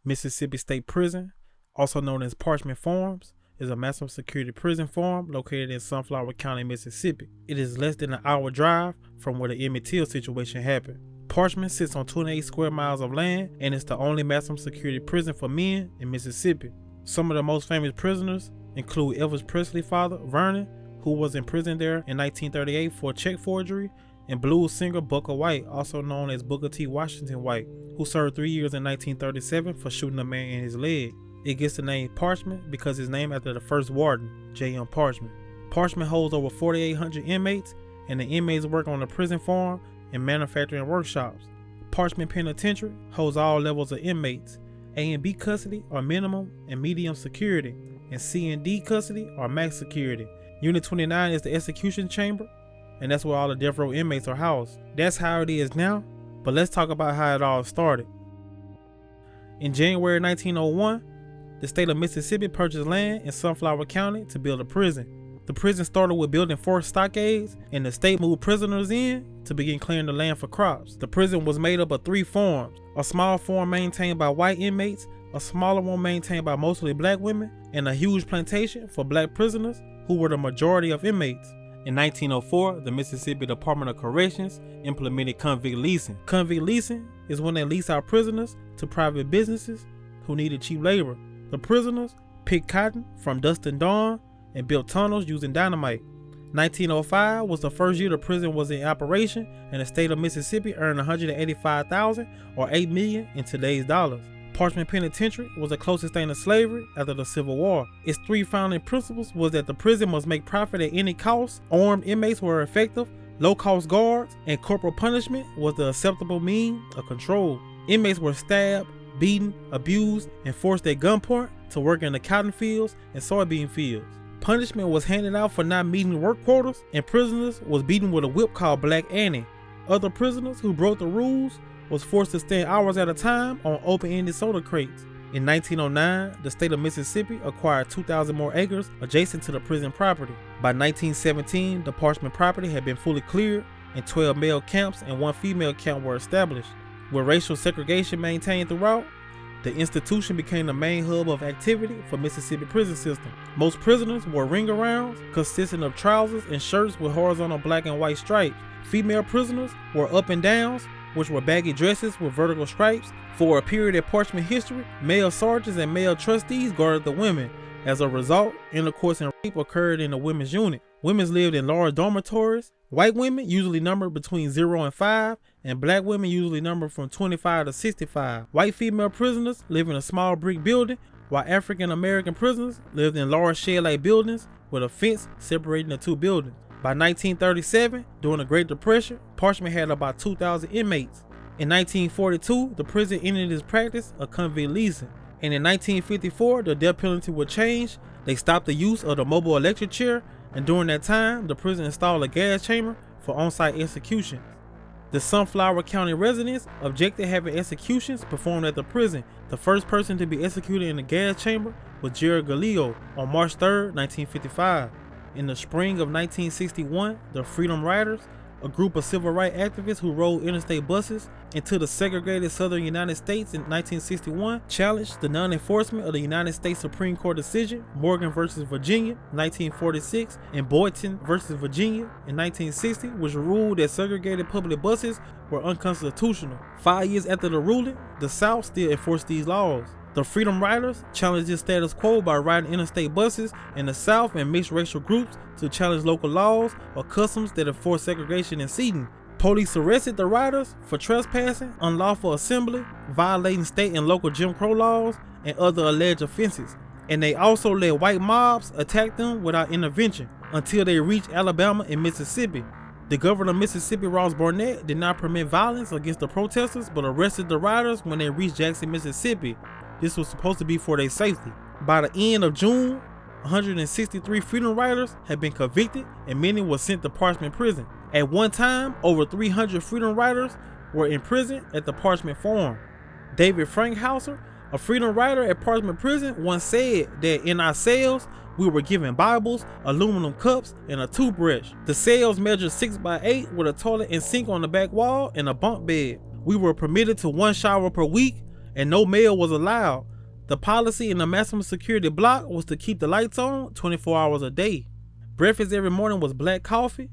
Mississippi State Prison, also known as Parchman Farms, is a maximum security prison farm located in Sunflower County, Mississippi. It is less than an hour drive from where the Emmett Till situation happened. Parchman sits on 28 square miles of land and is the only maximum security prison for men in Mississippi. Some of the most famous prisoners include Elvis Presley's father, Vernon, who was in prison there in 1938 for check forgery, and blues singer Booker White, also known as Booker T. Washington White, who served 3 years in 1937 for shooting a man in his leg. It gets the name Parchman because it's named after the first warden, J.M. Parchman. Parchman holds over 4,800 inmates, and the inmates work on the prison farm and manufacturing workshops. Parchman Penitentiary holds all levels of inmates. A and B custody are minimum and medium security, and C and D custody are max security. Unit 29 is the execution chamber, and that's where all the death row inmates are housed. That's how it is now, but let's talk about how it all started. In January 1901, the state of Mississippi purchased land in Sunflower County to build a prison. The prison started with building 4 stockades, and the state moved prisoners in to begin clearing the land for crops. The prison was made up of 3 farms, a small farm maintained by white inmates, a smaller one maintained by mostly black women, and a huge plantation for black prisoners who were the majority of inmates. In 1904, the Mississippi Department of Corrections implemented convict leasing. Convict leasing is when they lease out prisoners to private businesses who needed cheap labor. The prisoners picked cotton from dusk and dawn and built tunnels using dynamite. 1905 was the first year the prison was in operation, and the state of Mississippi earned $185,000 or $8 million in today's dollars. Parchman Penitentiary was the closest thing to slavery after the Civil War. Its 3 founding principles was that the prison must make profit at any cost, armed inmates were effective, low-cost guards, and corporal punishment was the acceptable mean of control. Inmates were stabbed, beaten, abused, and forced at gunpoint to work in the cotton fields and soybean fields. Punishment was handed out for not meeting work quotas, and prisoners was beaten with a whip called Black Annie. Other prisoners who broke the rules was forced to stand hours at a time on open-ended soda crates. In 1909, the state of Mississippi acquired 2,000 more acres adjacent to the prison property. By 1917, the Parchman property had been fully cleared, and 12 male camps and 1 female camp were established. With racial segregation maintained throughout, the institution became the main hub of activity for Mississippi prison system. Most prisoners wore ring-arounds consisting of trousers and shirts with horizontal black and white stripes. Female prisoners wore up-and-downs, which were baggy dresses with vertical stripes. For a period of Parchman history, male sergeants and male trustees guarded the women. As a result, intercourse and rape occurred in the women's unit. Women lived in large dormitories. White women usually numbered between 0 and 5, and black women usually numbered from 25 to 65. White female prisoners lived in a small brick building, while African American prisoners lived in large shed-like buildings with a fence separating the 2 buildings. By 1937, during the Great Depression, Parchman had about 2,000 inmates. In 1942, the prison ended its practice of convict leasing, and in 1954, the death penalty was changed. They stopped the use of the mobile electric chair, and during that time, the prison installed a gas chamber for on-site executions. The Sunflower County residents objected having executions performed at the prison. The first person to be executed in the gas chamber was Jared Galileo on March 3, 1955. In the spring of 1961, the Freedom Riders, a group of civil rights activists who rode interstate buses into the segregated southern United States in 1961, challenged the non-enforcement of the United States Supreme Court decision, Morgan v. Virginia, 1946, and Boynton v. Virginia in 1960, which ruled that segregated public buses were unconstitutional. 5 years after the ruling, the South still enforced these laws. The Freedom Riders challenged the status quo by riding interstate buses in the South and mixed racial groups to challenge local laws or customs that enforce segregation in seating. Police arrested the riders for trespassing, unlawful assembly, violating state and local Jim Crow laws, and other alleged offenses. And they also let white mobs attack them without intervention until they reached Alabama and Mississippi. The governor of Mississippi, Ross Barnett, did not permit violence against the protesters, but arrested the riders when they reached Jackson, Mississippi. This was supposed to be for their safety. By the end of June, 163 Freedom Riders had been convicted, and many were sent to Parchman prison. At one time, over 300 Freedom Riders were in prison at the Parchman Farm. David Frankhauser, a Freedom Rider at Parchman prison, once said that in our cells, we were given Bibles, aluminum cups, and a toothbrush. The cells measured 6 by 8 with a toilet and sink on the back wall and a bunk bed. We were permitted to 1 shower per week, and no mail was allowed. The policy in the maximum security block was to keep the lights on 24 hours a day. Breakfast every morning was black coffee,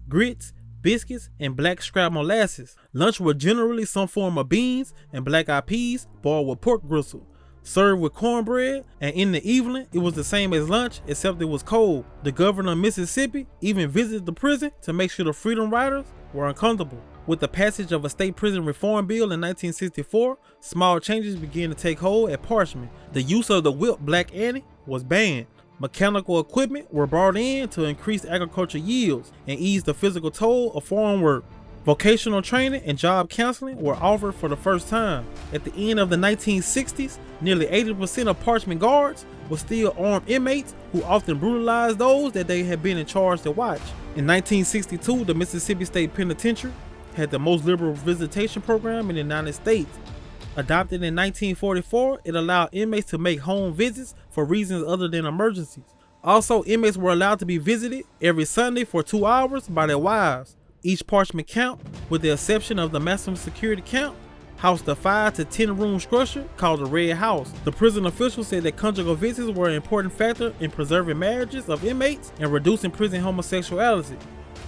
grits, biscuits, and black scrap molasses. Lunch was generally some form of beans and black-eyed peas boiled with pork gristle, served with cornbread, and in the evening it was the same as lunch except it was cold. The governor of Mississippi even visited the prison to make sure the Freedom Riders were uncomfortable. With the passage of a state prison reform bill in 1964, small changes began to take hold at Parchman. The use of the whip Black Annie was banned. Mechanical equipment were brought in to increase agriculture yields and ease the physical toll of farm work. Vocational training and job counseling were offered for the first time. At the end of the 1960s, nearly 80% of Parchman guards were still armed inmates who often brutalized those that they had been in charge to watch. In 1962, the Mississippi State Penitentiary had the most liberal visitation program in the United States. Adopted in 1944, it allowed inmates to make home visits for reasons other than emergencies. Also, inmates were allowed to be visited every Sunday for 2 hours by their wives. Each Parchman camp, with the exception of the maximum security camp, housed a 5 to 10 room structure called the Red House. The prison officials said that conjugal visits were an important factor in preserving marriages of inmates and reducing prison homosexuality.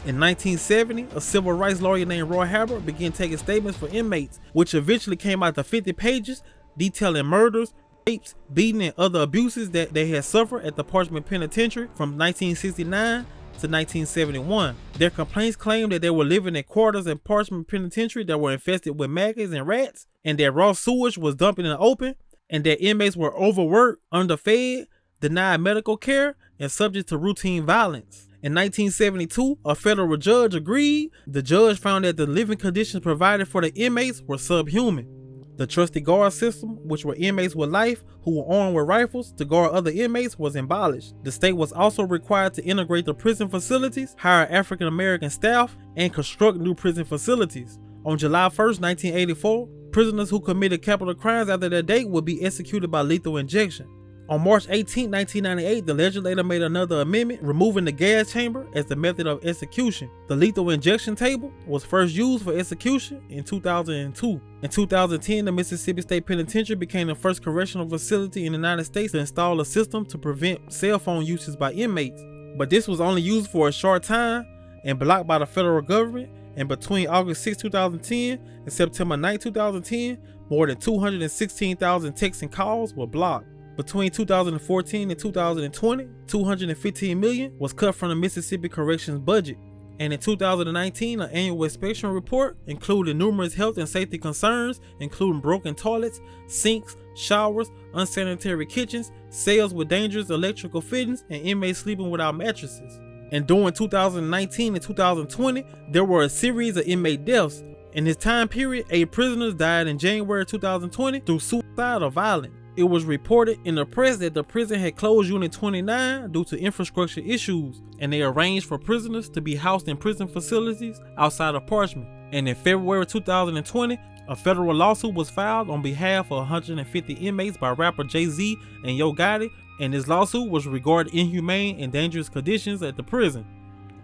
In 1970, a civil rights lawyer named Roy Habert began taking statements for inmates, which eventually came out to 50 pages detailing murders, rapes, beating, and other abuses that they had suffered at the Parchman Penitentiary from 1969 to 1971. Their complaints claimed that they were living in quarters in Parchman Penitentiary that were infested with maggots and rats, and that raw sewage was dumped in the open, and that inmates were overworked, underfed, denied medical care, and subject to routine violence. In 1972, a federal judge agreed. The judge found that the living conditions provided for the inmates were subhuman. The trusty guard system, which were inmates with life who were armed with rifles to guard other inmates, was abolished. The state was also required to integrate the prison facilities, hire African American staff, and construct new prison facilities. On July 1st, 1984, prisoners who committed capital crimes after that date would be executed by lethal injection. On March 18, 1998, the legislature made another amendment removing the gas chamber as the method of execution. The lethal injection table was first used for execution in 2002. In 2010, the Mississippi State Penitentiary became the first correctional facility in the United States to install a system to prevent cell phone usage by inmates. But this was only used for a short time and blocked by the federal government. And between August 6, 2010 and September 9, 2010, more than 216,000 texts and calls were blocked. Between 2014 and 2020, $215 million was cut from the Mississippi Corrections budget. And in 2019, an annual inspection report included numerous health and safety concerns, including broken toilets, sinks, showers, unsanitary kitchens, cells with dangerous electrical fittings, and inmates sleeping without mattresses. And during 2019 and 2020, there were a series of inmate deaths. In this time period, 8 prisoners died in January 2020 through suicide or violence. It was reported in the press that the prison had closed Unit 29 due to infrastructure issues, and they arranged for prisoners to be housed in prison facilities outside of Parchman. And in February 2020, a federal lawsuit was filed on behalf of 150 inmates by rapper Jay-Z and Yo Gotti, and this lawsuit was regarding inhumane and dangerous conditions at the prison.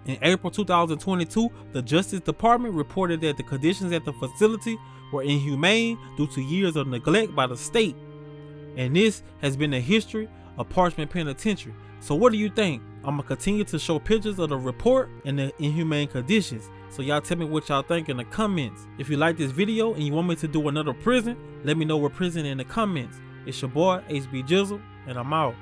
In April 2022, the Justice Department reported that the conditions at the facility were inhumane due to years of neglect by the state. And this has been the history of Parchman Penitentiary. So what do you think? I'm going to continue to show pictures of the report and the inhumane conditions. So y'all tell me what y'all think in the comments. If you like this video and you want me to do another prison, let me know what prison in the comments. It's your boy, HB Jizzle, and I'm out.